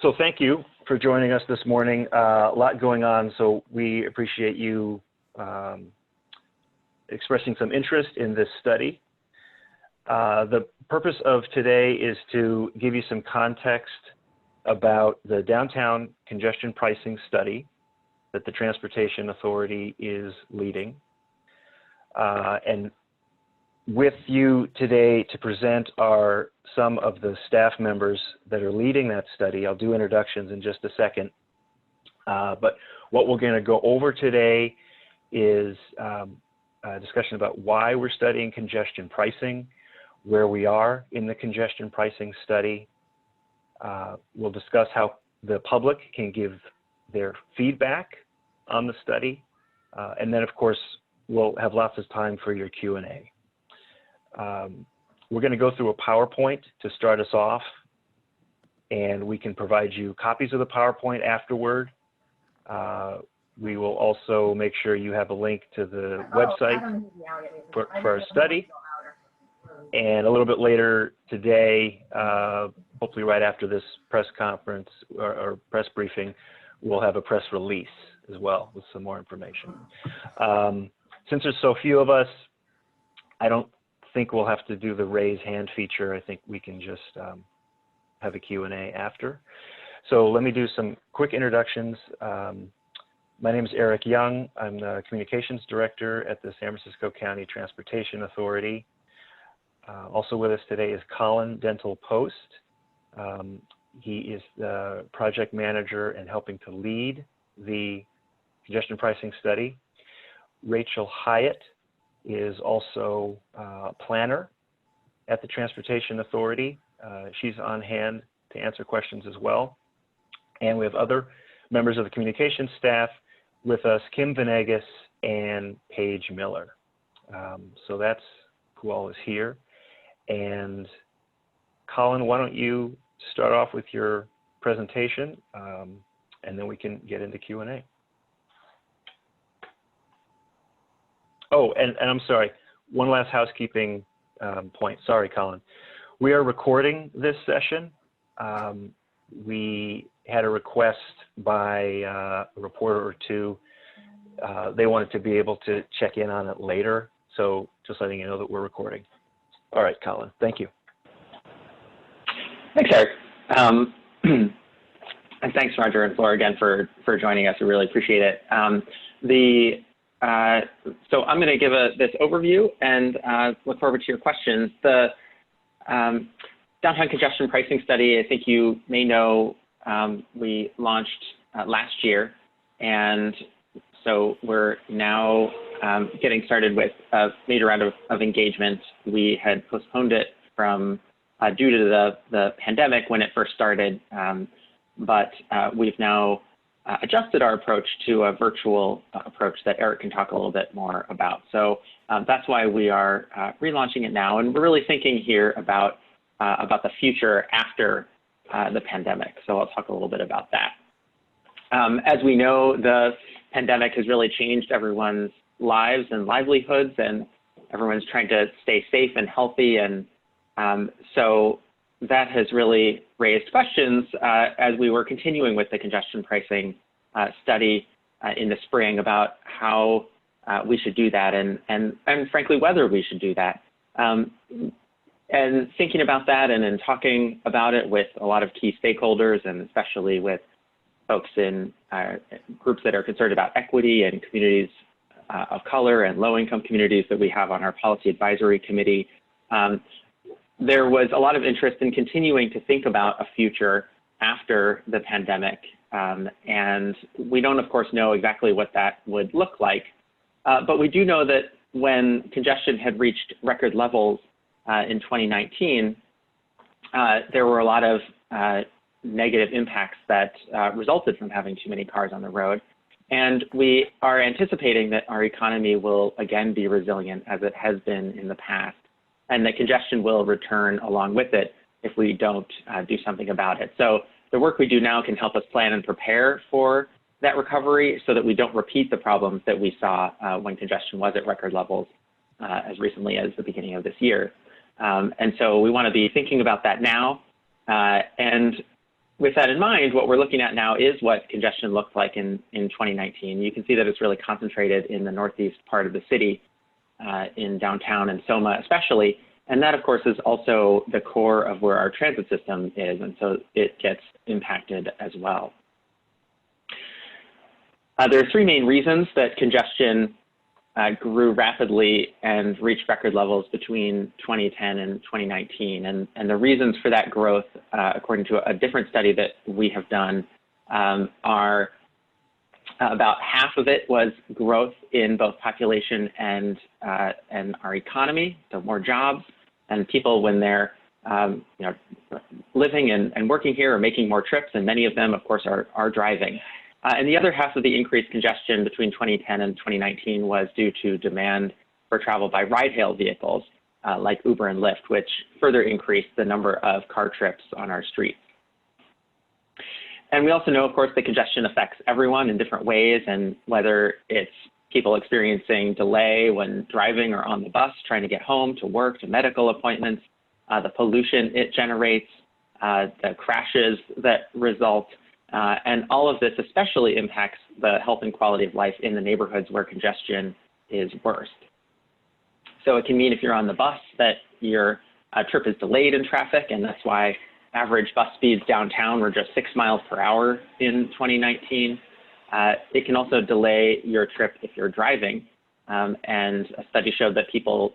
So thank you for joining us this morning. A lot going on, so we appreciate you expressing some interest in this study. The purpose of today is to give you some context about the downtown congestion pricing study that the Transportation Authority is leading. And with you today to present are some of the staff members that are leading that study. I'll do introductions in just a second. But what we're going to go over today is a discussion about why we're studying congestion pricing, where we are in the congestion pricing study. We'll discuss how the public can give their feedback on the study. And then, of course, we'll have lots of time for your Q&A. We're going to go through a PowerPoint to start us off, and we can provide you copies of the PowerPoint afterward. We will also make sure you have a link to the website for our study. And a little bit later today, hopefully right after this press conference or press briefing, we'll have a press release as well with some more information. Since there's so few of us, I don't think we'll have to do the raise hand feature. I think we can just have a Q&A after. So let me do some quick introductions. My name is Eric Young. I'm the Communications Director at the San Francisco County Transportation Authority. Also with us today is Colin Dental Post. He is the project manager and helping to lead the congestion pricing study. Rachel Hyatt is also a planner at the Transportation Authority. She's on hand to answer questions as well. And we have other members of the communications staff with us, Kim Venegas and Paige Miller. So that's who all is here. And Colin, why don't you start off with your presentation, and then we can get into Q&A. Oh, and I'm sorry, one last housekeeping point. Sorry, Colin. We are recording this session. We had a request by a reporter or two. They wanted to be able to check in on it later. So just letting you know that we're recording. All right, Colin, thank you. Thanks, Eric. And thanks, Roger and Flora, again, for joining us. We really appreciate it. So I'm going to give this overview and look forward to your questions. The downtown congestion pricing study, I think you may know, we launched last year, and so we're now getting started with a major round of engagement. We had postponed it from due to the pandemic when it first started, but we've now adjusted our approach to a virtual approach that Eric can talk a little bit more about. So that's why we are relaunching it now, and we're really thinking here about the future after the pandemic. So I'll talk a little bit about that. As we know, the pandemic has really changed everyone's lives and livelihoods, and everyone's trying to stay safe and healthy, and so that has really raised questions as we were continuing with the congestion pricing study in the spring about how we should do that, and frankly whether we should do that. And thinking about that and talking about it with a lot of key stakeholders, and especially with folks in groups that are concerned about equity and communities of color and low-income communities that we have on our policy advisory committee, there was a lot of interest in continuing to think about a future after the pandemic. And we don't, of course, know exactly what that would look like, but we do know that when congestion had reached record levels in 2019, there were a lot of negative impacts that resulted from having too many cars on the road. And we are anticipating that our economy will again be resilient as it has been in the past, and that congestion will return along with it if we don't do something about it. So the work we do now can help us plan and prepare for that recovery so that we don't repeat the problems that we saw when congestion was at record levels as recently as the beginning of this year. And so we want to be thinking about that now. And with that in mind, what we're looking at now is what congestion looked like in 2019. You can see that it's really concentrated in the northeast part of the city, in downtown and Soma especially. And that, of course, is also the core of where our transit system is, and so it gets impacted as well. There are three main reasons that congestion grew rapidly and reached record levels between 2010 and 2019. And the reasons for that growth, according to a different study that we have done, are about half of it was growth in both population and our economy, so more jobs, and people when they're living and working here are making more trips, and many of them, of course, are driving. And the other half of the increased congestion between 2010 and 2019 was due to demand for travel by ride-hail vehicles like Uber and Lyft, which further increased the number of car trips on our streets. And we also know, of course, that congestion affects everyone in different ways, and whether it's people experiencing delay when driving or on the bus, trying to get home, to work, to medical appointments, the pollution it generates, the crashes that result, and all of this especially impacts the health and quality of life in the neighborhoods where congestion is worst. So it can mean if you're on the bus that your trip is delayed in traffic, and that's why average bus speeds downtown were just 6 miles per hour in 2019. It can also delay your trip if you're driving. And a study showed that people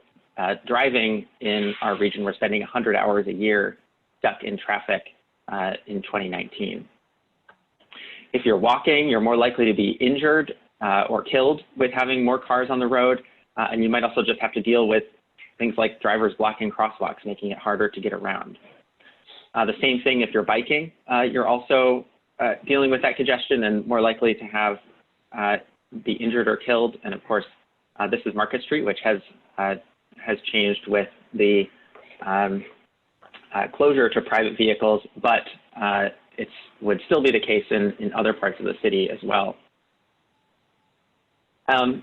driving in our region were spending 100 hours a year stuck in traffic in 2019. If you're walking, you're more likely to be injured or killed with having more cars on the road. And you might also just have to deal with things like drivers blocking crosswalks, making it harder to get around. The same thing if you're biking, you're also dealing with that congestion and more likely to have be injured or killed. And of course, this is Market Street, which has changed with the closure to private vehicles, but it would still be the case in other parts of the city as well.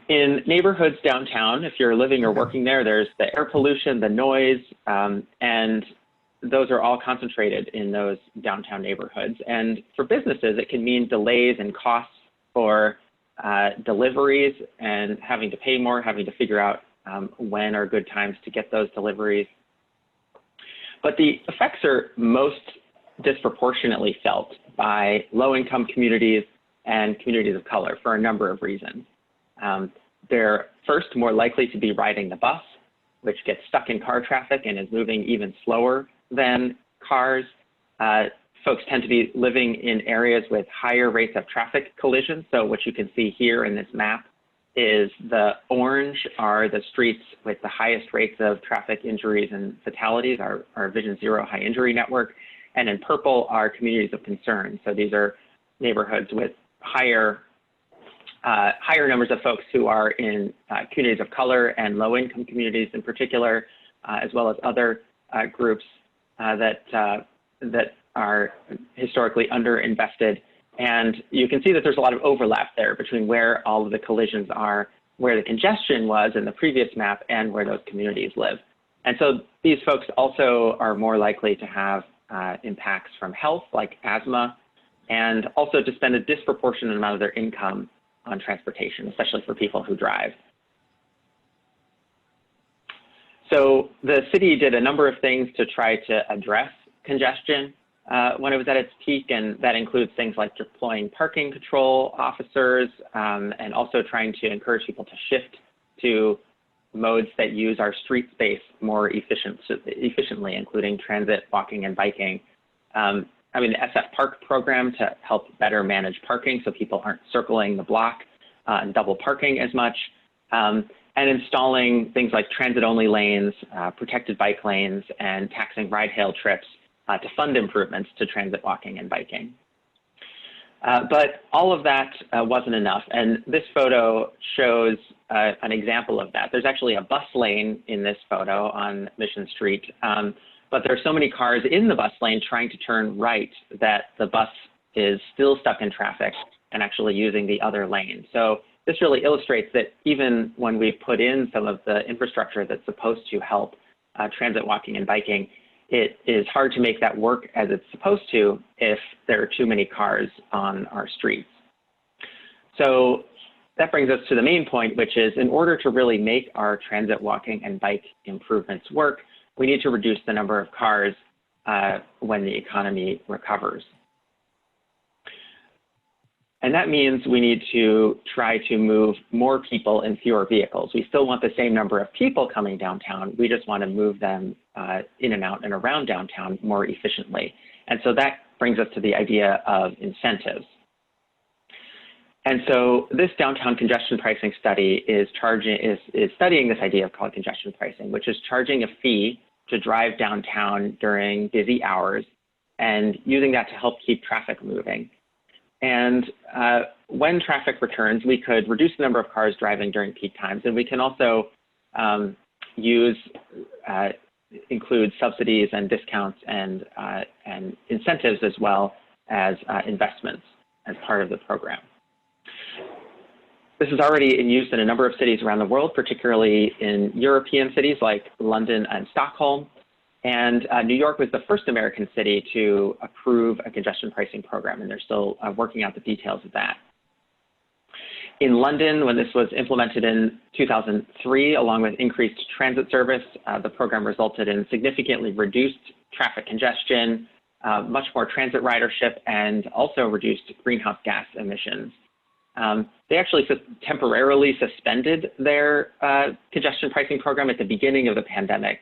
In neighborhoods downtown, if you're living or working there, there's the air pollution, the noise, and those are all concentrated in those downtown neighborhoods. And for businesses, it can mean delays and costs for deliveries and having to pay more, having to figure out when are good times to get those deliveries. But the effects are most disproportionately felt by low-income communities and communities of color for a number of reasons. They're first more likely to be riding the bus, which gets stuck in car traffic and is moving even slower than cars. Folks tend to be living in areas with higher rates of traffic collisions. So what you can see here in this map is the orange are the streets with the highest rates of traffic injuries and fatalities, our Vision Zero high injury network. And in purple are communities of concern. So these are neighborhoods with higher numbers of folks who are in communities of color and low-income communities in particular, as well as other groups that are historically underinvested. And you can see that there's a lot of overlap there between where all of the collisions are, where the congestion was in the previous map, and where those communities live. And so these folks also are more likely to have impacts from health, like asthma, and also to spend a disproportionate amount of their income on transportation, especially for people who drive. So the city did a number of things to try to address congestion when it was at its peak, and that includes things like deploying parking control officers and also trying to encourage people to shift to modes that use our street space more efficiently, including transit, walking, and biking. The SF Park program to help better manage parking so people aren't circling the block and double parking as much, and installing things like transit-only lanes, protected bike lanes, and taxing ride-hail trips to fund improvements to transit, walking, and biking. But all of that wasn't enough, and this photo shows an example of that. There's actually a bus lane in this photo on Mission Street, but there are so many cars in the bus lane trying to turn right that the bus is still stuck in traffic and actually using the other lane. So this really illustrates that even when we've put in some of the infrastructure that's supposed to help transit, walking, and biking, it is hard to make that work as it's supposed to if there are too many cars on our streets. So that brings us to the main point, which is in order to really make our transit, walking, and bike improvements work, we need to reduce the number of cars when the economy recovers. And that means we need to try to move more people in fewer vehicles. We still want the same number of people coming downtown. We just want to move them in and out and around downtown more efficiently. And so that brings us to the idea of incentives. And so this downtown congestion pricing study is studying this idea called congestion pricing, which is charging a fee to drive downtown during busy hours and using that to help keep traffic moving. And when traffic returns, we could reduce the number of cars driving during peak times, and we can also include subsidies and discounts and incentives as well as investments as part of the program. This is already in use in a number of cities around the world, particularly in European cities like London and Stockholm. And New York was the first American city to approve a congestion pricing program, and they're still working out the details of that. In London, when this was implemented in 2003, along with increased transit service, the program resulted in significantly reduced traffic congestion, much more transit ridership, and also reduced greenhouse gas emissions. They actually temporarily suspended their congestion pricing program at the beginning of the pandemic,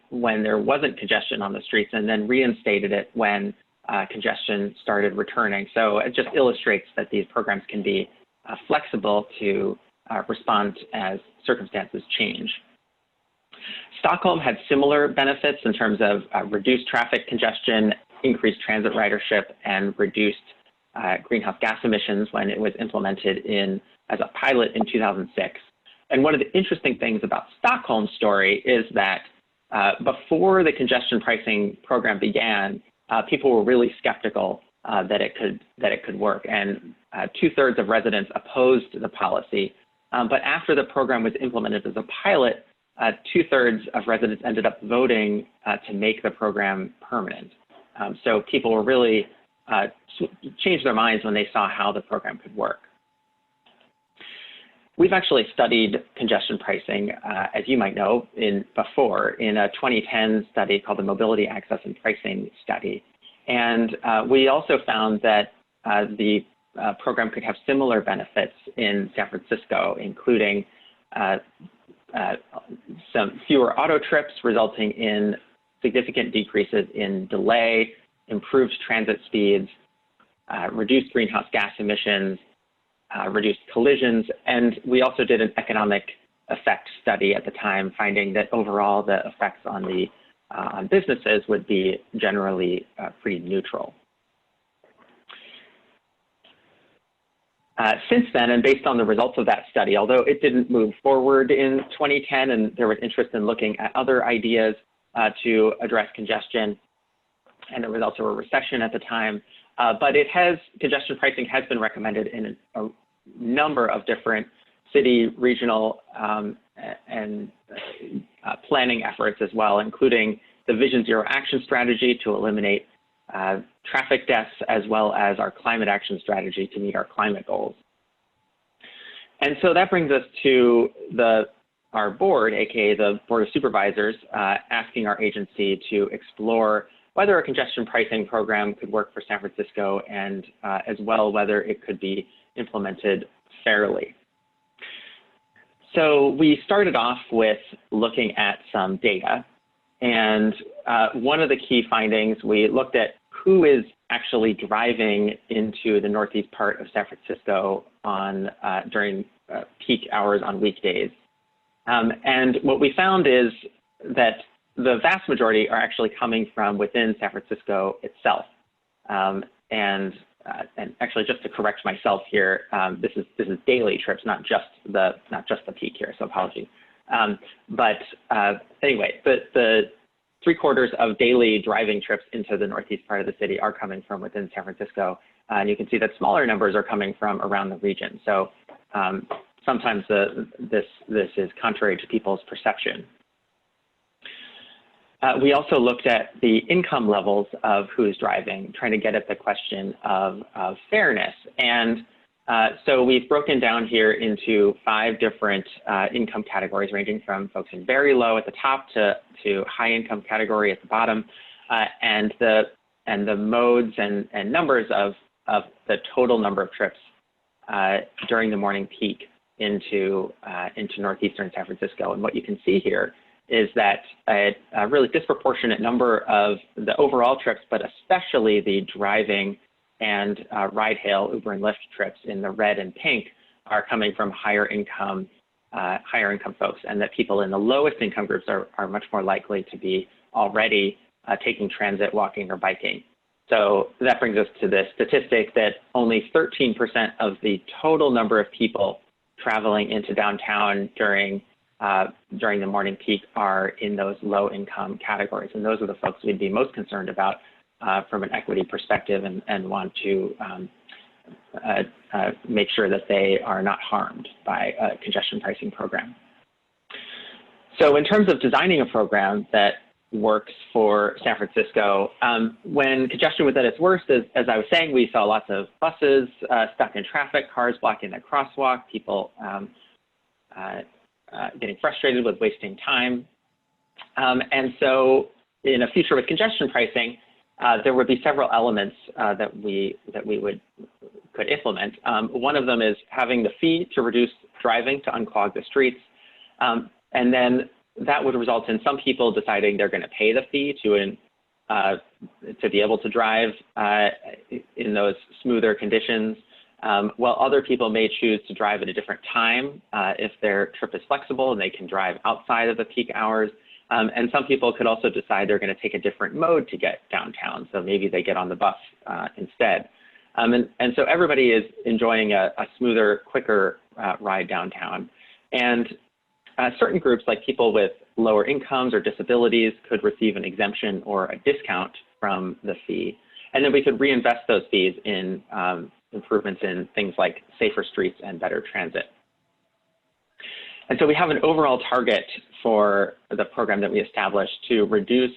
when there wasn't congestion on the streets, and then reinstated it when congestion started returning. So it just illustrates that these programs can be flexible to respond as circumstances change. Stockholm had similar benefits in terms of reduced traffic congestion, increased transit ridership, and reduced greenhouse gas emissions when it was implemented as a pilot in 2006. And one of the interesting things about Stockholm's story is that before the congestion pricing program began, people were really skeptical that it could work, and 2/3 of residents opposed the policy. But after the program was implemented as a pilot, 2/3 of residents ended up voting to make the program permanent. So people were really changed their minds when they saw how the program could work. We've actually studied congestion pricing, as you might know, before in a 2010 study called the Mobility, Access, and Pricing Study. And we also found that the program could have similar benefits in San Francisco, including some fewer auto trips, resulting in significant decreases in delay, improved transit speeds, reduced greenhouse gas emissions, reduced collisions, and we also did an economic effect study at the time, finding that overall the effects on businesses would be generally pretty neutral. Since then, and based on the results of that study, although it didn't move forward in 2010, and there was interest in looking at other ideas to address congestion, and there was also a recession at the time, but congestion pricing has been recommended in a number of different city, regional, and planning efforts as well, including the Vision Zero Action Strategy to eliminate traffic deaths, as well as our climate action strategy to meet our climate goals. And so that brings us to our board, aka the Board of Supervisors, asking our agency to explore whether a congestion pricing program could work for San Francisco, and as well whether it could be implemented fairly. So we started off with looking at some data, and one of the key findings, we looked at who is actually driving into the northeast part of San Francisco during peak hours on weekdays. And what we found is that the vast majority are actually coming from within San Francisco itself. And actually, just to correct myself here, this is daily trips, not just the peak here. So apologies. But anyway, the 3/4 of daily driving trips into the northeast part of the city are coming from within San Francisco, and you can see that smaller numbers are coming from around the region. So sometimes this is contrary to people's perception. we also looked at the income levels of who's driving, trying to get at the question of fairness. And so we've broken down here into 5 different income categories, ranging from folks in very low at the top to high income category at the bottom, and the modes and numbers of the total number of trips during the morning peak into northeastern San Francisco. And what you can see here is that a really disproportionate number of the overall trips, but especially the driving and ride-hail, Uber and Lyft trips in the red and pink, are coming from higher income folks, and that people in the lowest income groups are much more likely to be already taking transit, walking, or biking. So that brings us to the statistic that only 13% of the total number of people traveling into downtown during the morning peak are in those low income categories. And those are the folks we'd be most concerned about from an equity perspective, and want to make sure that they are not harmed by a congestion pricing program. So in terms of designing a program that works for San Francisco, when congestion was at its worst, as I was saying, we saw lots of buses stuck in traffic, cars blocking the crosswalk, people getting frustrated with wasting time. And so in a future with congestion pricing, there would be several elements that we could implement. One of them is having the fee to reduce driving to unclog the streets. And then that would result in some people deciding they're going to pay the fee to be able to drive in those smoother conditions, while other people may choose to drive at a different time if their trip is flexible and they can drive outside of the peak hours. And some people could also decide they're going to take a different mode to get downtown, so maybe they get on the bus instead. And so everybody is enjoying a smoother, quicker ride downtown. And certain groups, like people with lower incomes or disabilities, could receive an exemption or a discount from the fee. And then we could reinvest those fees in improvements in things like safer streets and better transit. And so we have an overall target for the program that we established to reduce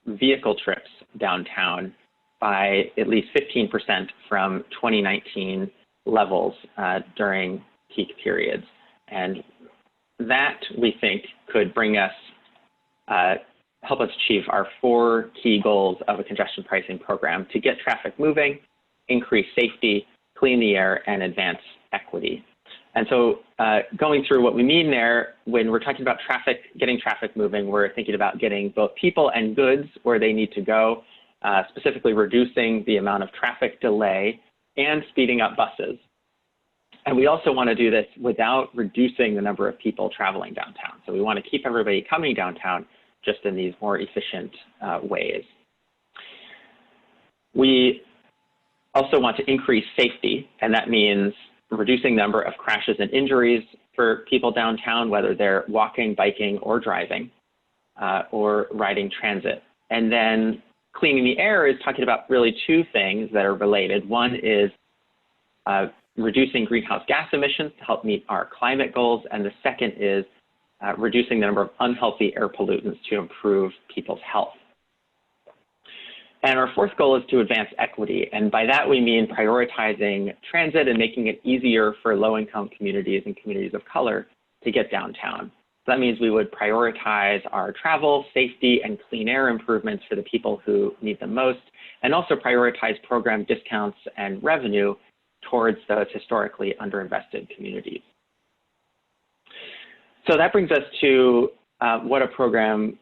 vehicle trips downtown by at least 15% from 2019 levels during peak periods. And that, we think, could bring us, help us achieve our 4 key goals of a congestion pricing program: to get traffic moving, increase safety, clean the air, and advance equity. And so going through what we mean there, when we're talking about getting traffic moving, we're thinking about getting both people and goods where they need to go, specifically reducing the amount of traffic delay and speeding up buses. And we also want to do this without reducing the number of people traveling downtown. So we want to keep everybody coming downtown, just in these more efficient ways. We also want to increase safety, and that means reducing the number of crashes and injuries for people downtown, whether they're walking, biking, or driving, or riding transit. And then cleaning the air is talking about really 2 things that are related. One is reducing greenhouse gas emissions to help meet our climate goals, and the second is reducing the number of unhealthy air pollutants to improve people's health. And our 4th goal is to advance equity, and by that we mean prioritizing transit and making it easier for low-income communities and communities of color to get downtown. So that means we would prioritize our travel, safety, and clean air improvements for the people who need them most, and also prioritize program discounts and revenue towards those historically underinvested communities. So that brings us to what a program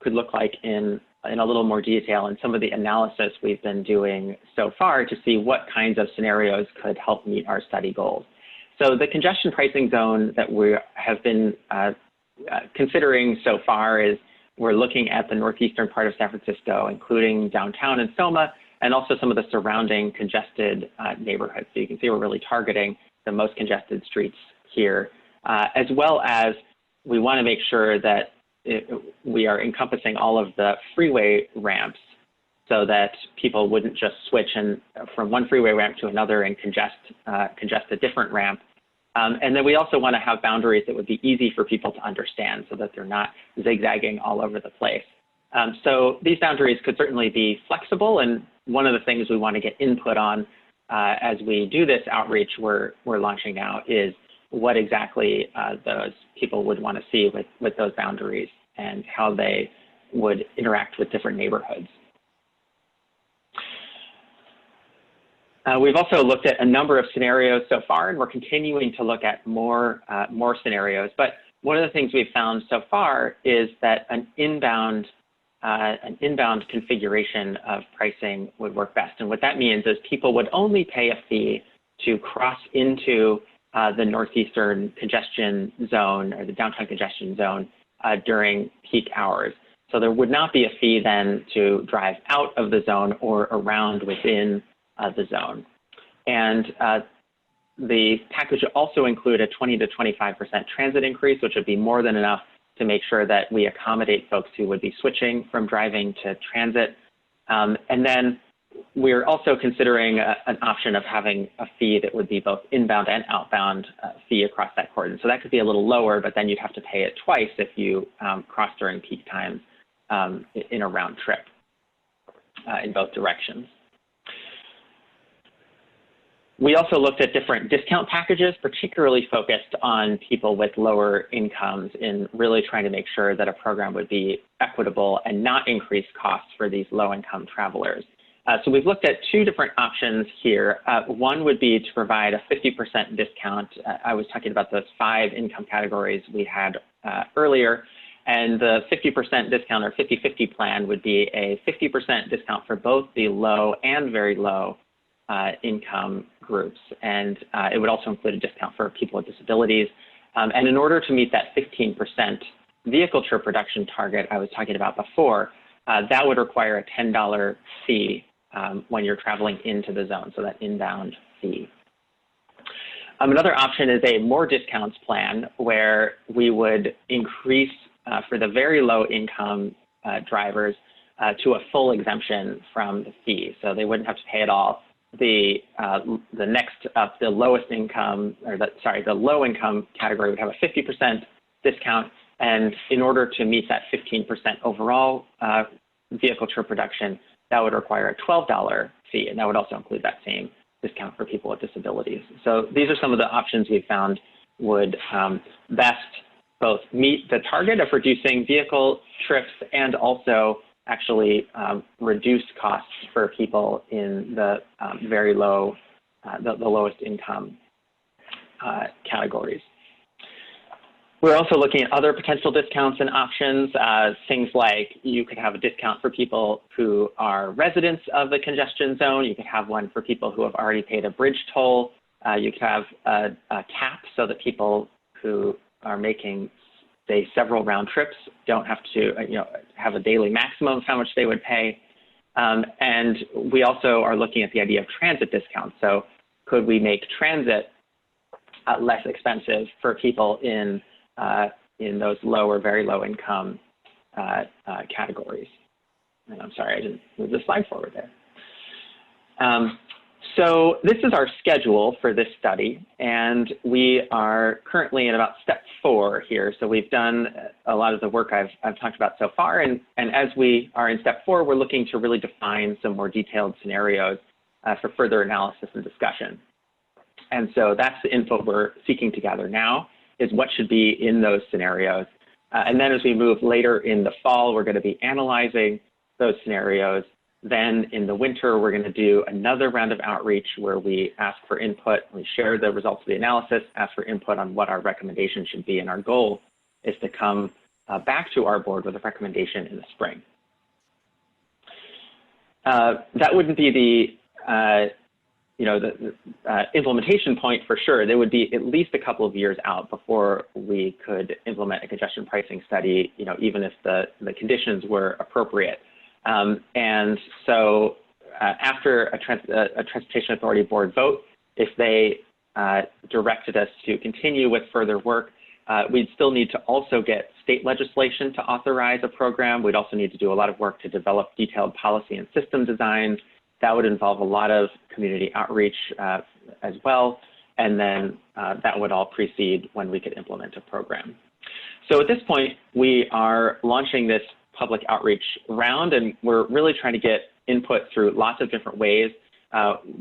could look like in a little more detail, and some of the analysis we've been doing so far to see what kinds of scenarios could help meet our study goals. So the congestion pricing zone that we have been considering so far is we're looking at the northeastern part of San Francisco, including downtown and Soma, and also some of the surrounding congested neighborhoods. So you can see we're really targeting the most congested streets here, as well as we want to make sure that we are encompassing all of the freeway ramps so that people wouldn't just switch from one freeway ramp to another and congest a different ramp. And then we also want to have boundaries that would be easy for people to understand so that they're not zigzagging all over the place. So these boundaries could certainly be flexible, and one of the things we want to get input on as we do this outreach we're launching now is what exactly those people would want to see with those boundaries and how they would interact with different neighborhoods. We've also looked at a number of scenarios so far, and we're continuing to look at more scenarios. But one of the things we've found so far is that an inbound configuration of pricing would work best. And what that means is people would only pay a fee to cross into the northeastern congestion zone or the downtown congestion zone during peak hours. So there would not be a fee then to drive out of the zone or around within the zone. And the package would also include a 20 to 25% transit increase, which would be more than enough to make sure that we accommodate folks who would be switching from driving to transit. And then we're also considering an option of having a fee that would be both inbound and outbound fee across that cordon. So that could be a little lower, but then you'd have to pay it twice if you cross during peak times in a round trip in both directions. We also looked at different discount packages, particularly focused on people with lower incomes in really trying to make sure that a program would be equitable and not increase costs for these low-income travelers. So we've looked at two different options here. One would be to provide a 50% discount. I was talking about those 5 income categories we had earlier. And the 50% discount or 50-50 plan would be a 50% discount for both the low and very low income groups. And it would also include a discount for people with disabilities. And in order to meet that 15% vehicle trip reduction target I was talking about before, that would require a $10 fee when you're traveling into the zone, so that inbound fee. Another option is a more discounts plan where we would increase for the very low income drivers to a full exemption from the fee. So they wouldn't have to pay at all. The next up, the lowest income, or the low income category would have a 50% discount. And in order to meet that 15% overall vehicle trip reduction, that would require a $12 fee. And that would also include that same discount for people with disabilities. So these are some of the options we found would best both meet the target of reducing vehicle trips and also actually reduce costs for people in the very low, the lowest income categories. We're also looking at other potential discounts and options, things like you could have a discount for people who are residents of the congestion zone. You could have one for people who have already paid a bridge toll. You could have a cap so that people who are making, say, several round trips don't have to have a daily maximum of how much they would pay. And we also are looking at the idea of transit discounts. So could we make transit less expensive for people in those low or very low income categories? And I'm sorry, I didn't move the slide forward there. So this is our schedule for this study, and we are currently in about step 4 here. So we've done a lot of the work I've talked about so far, and as we are in step 4, we're looking to really define some more detailed scenarios for further analysis and discussion. And so that's the info we're seeking to gather now, is what should be in those scenarios. And then as we move later in the fall, we're going to be analyzing those scenarios. Then in the winter, we're going to do another round of outreach where we ask for input, we share the results of the analysis, ask for input on what our recommendation should be. And our goal is to come back to our board with a recommendation in the spring. That wouldn't be the implementation point for sure. There would be at least a couple of years out before we could implement a congestion pricing study, even if the conditions were appropriate. And so after a Transportation Authority Board vote, if they directed us to continue with further work, we'd still need to also get state legislation to authorize a program. We'd also need to do a lot of work to develop detailed policy and system designs. That would involve a lot of community outreach as well. and then that would all precede when we could implement a program. So at this point, we are launching this public outreach round, and we're really trying to get input through lots of different ways.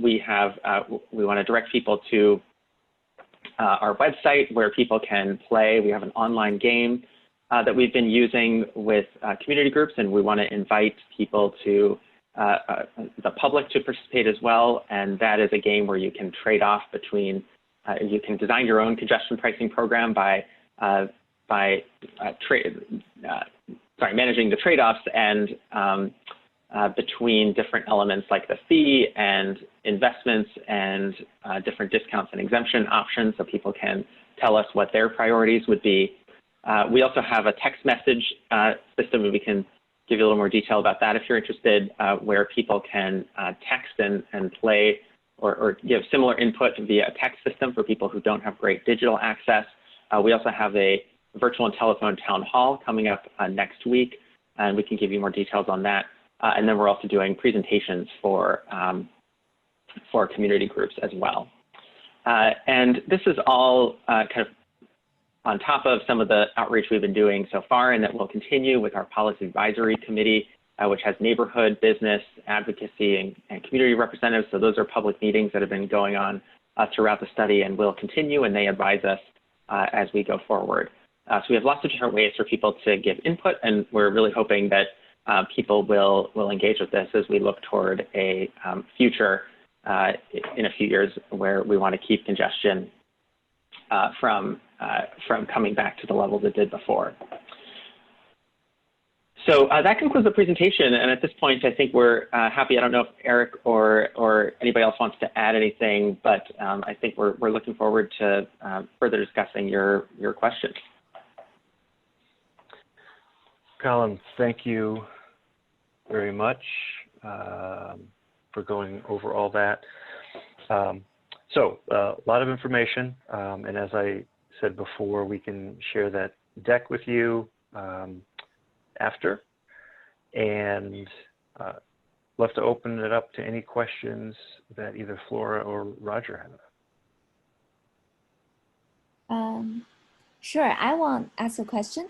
We want to direct people to our website where people can play. We have an online game that we've been using with community groups, and we want to invite people to the public to participate as well. And that is a game where you can trade off between, you can design your own congestion pricing program by managing the trade-offs and between different elements like the fee and investments and different discounts and exemption options, so people can tell us what their priorities would be. We also have a text message system, and we can give you a little more detail about that if you're interested, where people can text and play or give similar input via a text system for people who don't have great digital access. We also have a virtual and telephone town hall coming up next week, and we can give you more details on that. And then we're also doing presentations for community groups as well. And this is all kind of on top of some of the outreach we've been doing so far, and that will continue with our Policy Advisory Committee, which has neighborhood, business, advocacy, and community representatives. So those are public meetings that have been going on throughout the study and will continue, and they advise us as we go forward. So we have lots of different ways for people to give input, and we're really hoping that people will engage with this as we look toward a future in a few years where we want to keep congestion from coming back to the levels it did before. So that concludes the presentation, and at this point I think we're happy. I don't know if Eric or anybody else wants to add anything, but I think we're looking forward to further discussing your questions. Colin, thank you very much for going over all that. So a lot of information, and as I said before, we can share that deck with you after, and love to open it up to any questions that either Flora or Roger have. Sure, I want to ask a question.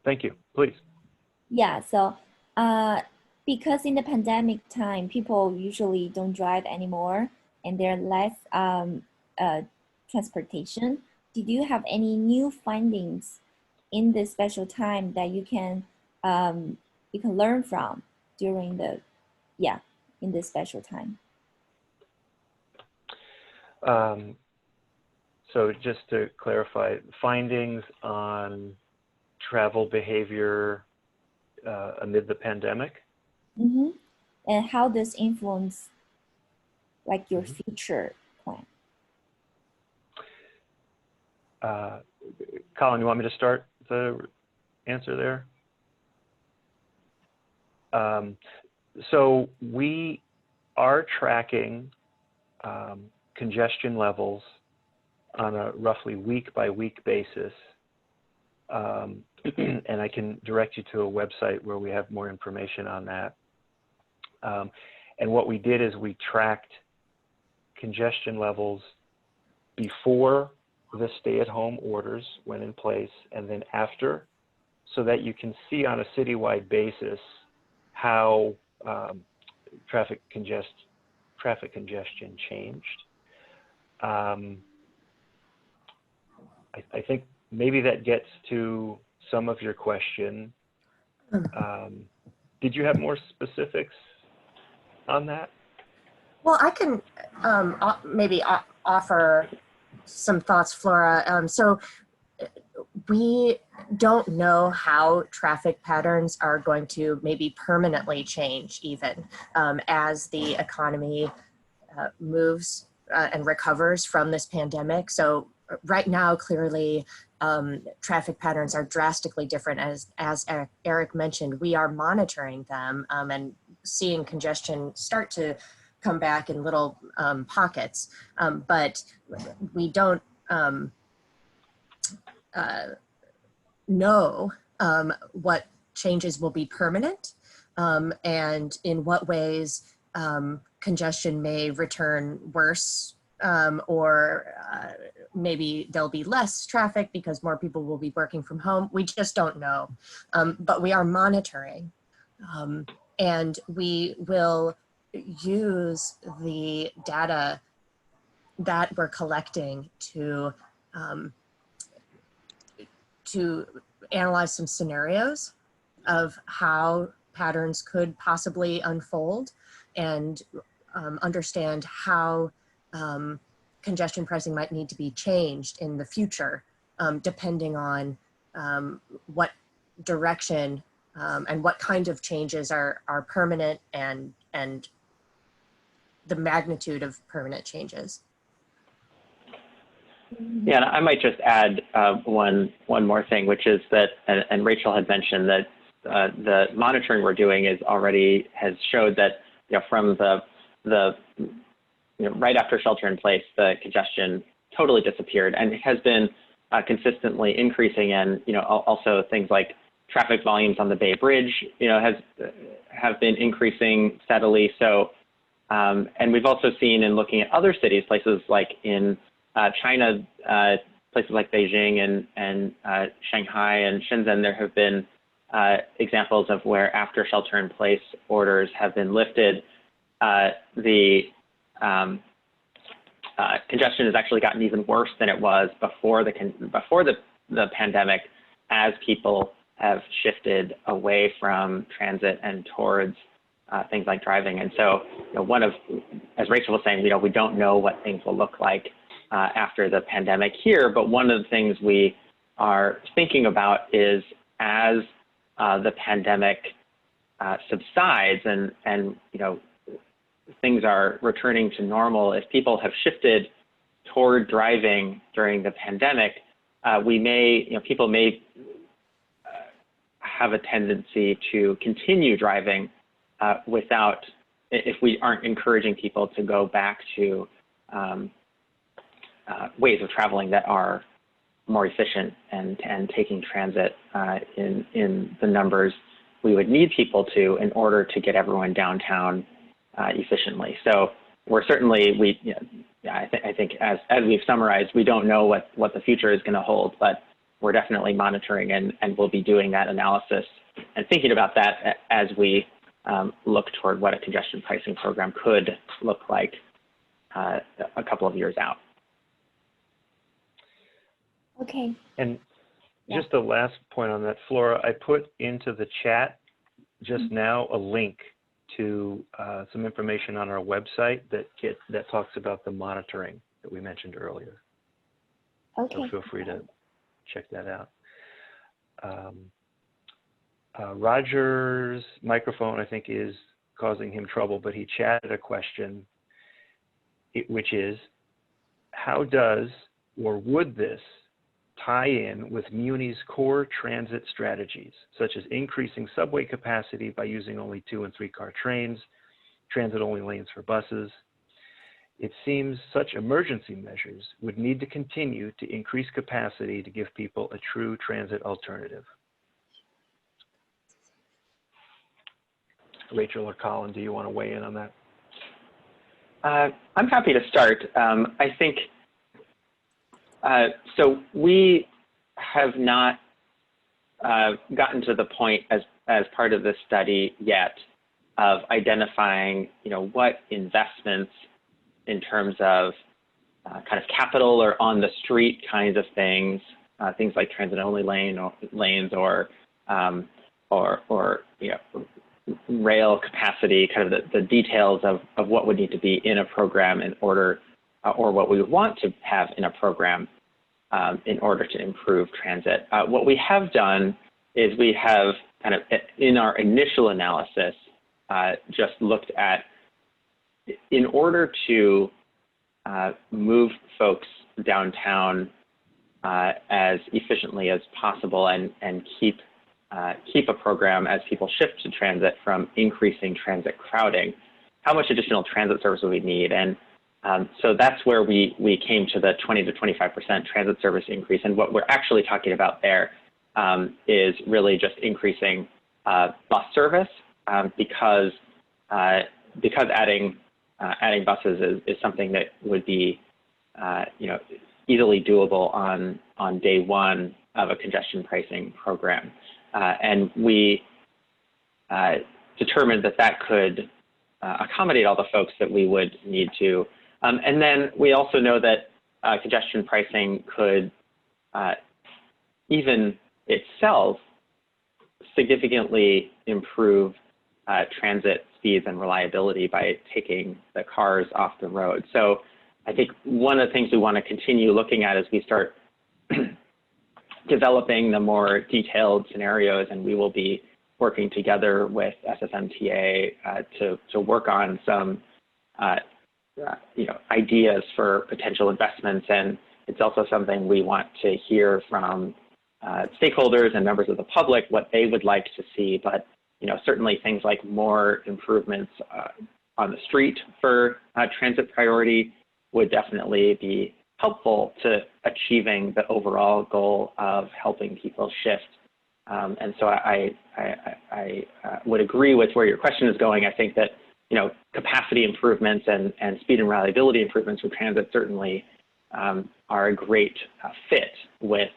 Thank you, please. Yeah, so because in the pandemic time, people usually don't drive anymore and there are less transportation. Did you have any new findings in this special time that you can learn from during the, in this special time? So just to clarify, findings on travel behavior amid the pandemic? Mm-hmm. And how this influence like your future plan? Colin, you want me to start the answer there? So we are tracking congestion levels on a roughly week-by-week basis. And I can direct you to a website where we have more information on that. And what we did is we tracked congestion levels before the stay-at-home orders went in place and then after, so that you can see on a citywide basis how traffic congestion changed. I think maybe that gets to some of your question. Did you have more specifics on that? Well, I can maybe offer some thoughts, Flora. So we don't know how traffic patterns are going to maybe permanently change even as the economy moves and recovers from this pandemic. So right now, clearly, traffic patterns are drastically different. As Eric mentioned, we are monitoring them and seeing congestion start to come back in little pockets, but we don't know what changes will be permanent and in what ways congestion may return worse, or maybe there'll be less traffic because more people will be working from home. We just don't know, but we are monitoring, and we will use the data that we're collecting to analyze some scenarios of how patterns could possibly unfold, and understand how congestion pricing might need to be changed in the future, depending on what direction and what kind of changes are permanent, and the magnitude of permanent changes. Yeah, and I might just add one more thing, which is that, and Rachel had mentioned that the monitoring we're doing has showed that, from the right after shelter in place, the congestion totally disappeared, and it has been consistently increasing. And also things like traffic volumes on the Bay Bridge, have been increasing steadily. So, and we've also seen, in looking at other cities, places like in China, places like Beijing and Shanghai and Shenzhen, there have been examples of where after shelter-in-place orders have been lifted, the congestion has actually gotten even worse than it was before the pandemic, as people have shifted away from transit and towards things like driving. And so, as Rachel was saying, we don't know what things will look like after the pandemic here, but one of the things we are thinking about is, as the pandemic subsides and things are returning to normal, if people have shifted toward driving during the pandemic, people may have a tendency to continue driving if we aren't encouraging people to go back to ways of traveling that are more efficient and taking transit in the numbers we would need people to, in order to get everyone downtown efficiently. So we're certainly, I think as we've summarized, we don't know what the future is going to hold, but we're definitely monitoring, and we'll be doing that analysis and thinking about that as we look toward what a congestion pricing program could look like a couple of years out. Okay. And just the last point on that, Flora, I put into the chat just now a link to some information on our website that talks about the monitoring that we mentioned earlier. Okay. So feel free to check that out. Roger's microphone, I think, is causing him trouble, but he chatted a question, which is, how does or would this tie in with Muni's core transit strategies, such as increasing subway capacity by using only 2- and 3-car trains, transit-only lanes for buses? It seems such emergency measures would need to continue to increase capacity to give people a true transit alternative. Rachel or Colin, do you want to weigh in on that? I'm happy to start. I think, so we have not gotten to the point as part of this study yet of identifying, what investments in terms of kind of capital or on the street kinds of things, things like transit-only lanes or rail capacity, kind of the details of what would need to be in a program in order, or what we would want to have in a program in order to improve transit. What we have done is we have kind of, in our initial analysis, just looked at, in order to move folks downtown as efficiently as possible and keep a program as people shift to transit from increasing transit crowding, how much additional transit service would we need? And so that's where we came to the 20 to 25% transit service increase. And what we're actually talking about there is really just increasing bus service, because because adding buses is something that would be easily doable on day one of a congestion pricing program. And we determined that could accommodate all the folks that we would need to. And then we also know that congestion pricing could even itself significantly improve transit speeds and reliability by taking the cars off the road. So I think one of the things we want to continue looking at as we start developing the more detailed scenarios, and we will be working together with SFMTA to work on some ideas for potential investments. And it's also something we want to hear from stakeholders and members of the public what they would like to see. But certainly things like more improvements on the street for transit priority would definitely be helpful to achieving the overall goal of helping people shift. And so I would agree with where your question is going. I think that capacity improvements and speed and reliability improvements for transit certainly are a great fit with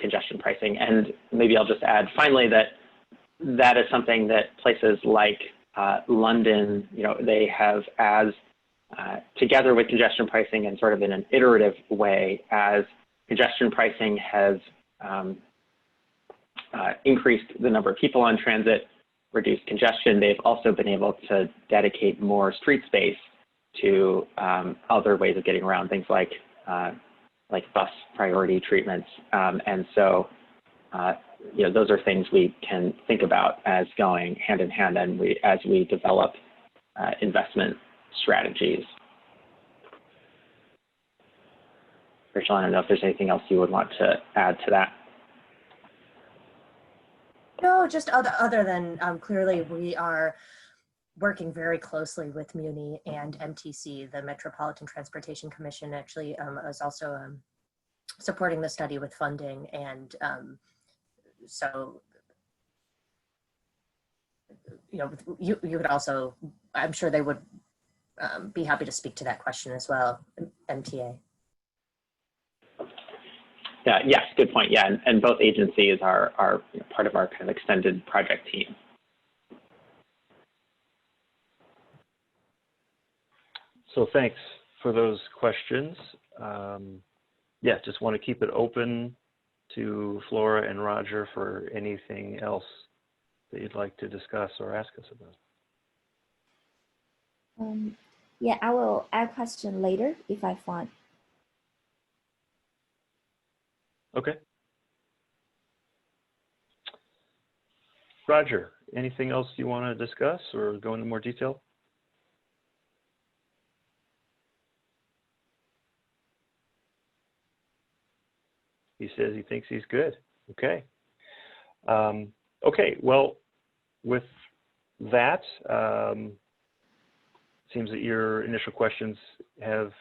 congestion pricing. And maybe I'll just add finally that is something that places like London, they have together with congestion pricing and sort of in an iterative way, as congestion pricing has increased the number of people on transit, reduced congestion, they've also been able to dedicate more street space to other ways of getting around, things like bus priority treatments. And so, those are things we can think about as going hand in hand and as we develop investment strategies. Rachel, I don't know if there's anything else you would want to add to that. No, just other than clearly we are working very closely with MUNI and MTC, the Metropolitan Transportation Commission actually is also supporting the study with funding. And so, you would also, I'm sure they would be happy to speak to that question as well, MTA. Yeah, yes, good point. Yeah, and both agencies are part of our kind of extended project team. So thanks for those questions. Yeah, just want to keep it open to Flora and Roger for anything else that you'd like to discuss or ask us about. Yeah, I will add question later if I find. Okay. Roger, anything else you want to discuss or go into more detail? He says he thinks he's good. Okay. Okay, well, with that, seems that your initial questions have,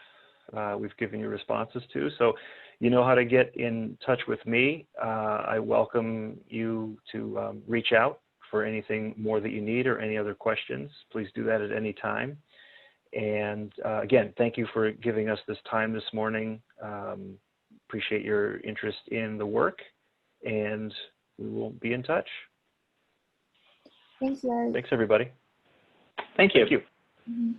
we've given you responses to. So you know how to get in touch with me. I welcome you to reach out for anything more that you need or any other questions. Please do that at any time. And again, thank you for giving us this time this morning. Appreciate your interest in the work, and we will be in touch. Thanks, Larry. Thanks, everybody. Thank you. Thank you. Mm-hmm.